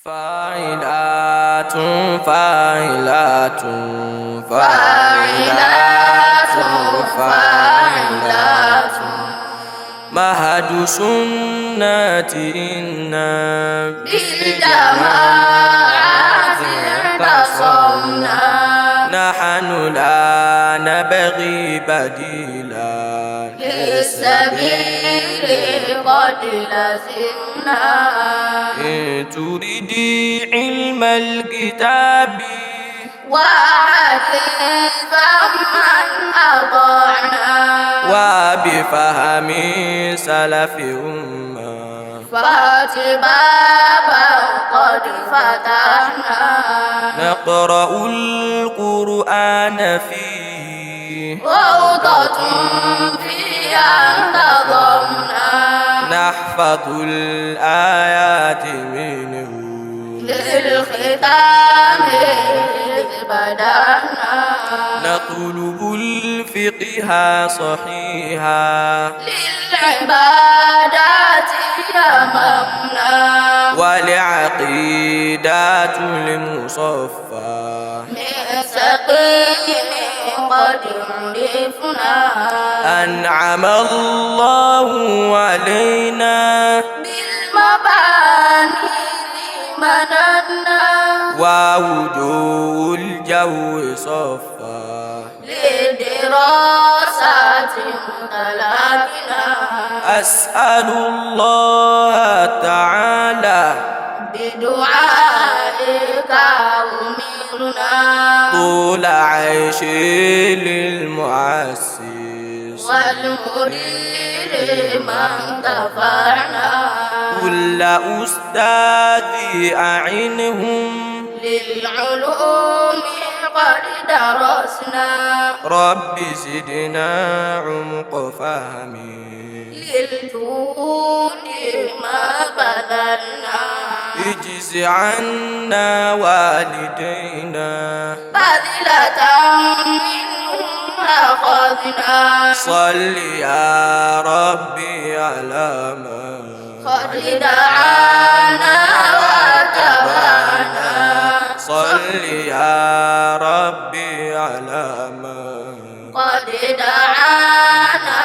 فاعلات فاعلات فاعلات فاعلات مهد سنتنا بالجماعة اعتصمنا نحن لا نبغي بديلا للسبيل قد لزمنا إن تريدي علم الكتاب وحديثا من أطعنا وبفهم سلف أمة فاتبابا قد فتحنا نقرأ القرآن فيه روضة فيها انتظمنا نحفظ الآيات منه للختام إذ بدأنا نطلب الفقه صحيحا للعبادات يممنا والعقيدات المصفى من سقيم قد عرفنا أنعم الله علينا بالمباني مننا ووجوه الجو صفا لدراسات متلاقنا أسأل الله تعالى بدعائك أمرنا طول عيش للمؤسس والمريد من تفعنا كل أستاذ أعنهم للعلوم قد درسنا رب زدنا عمق فهمي للجود ما بذلنا اجز عنا والدينا بذلة منهم أخذنا صل يا ربي على من قد دعانا وتبانا صل يا ربي على من قد دعانا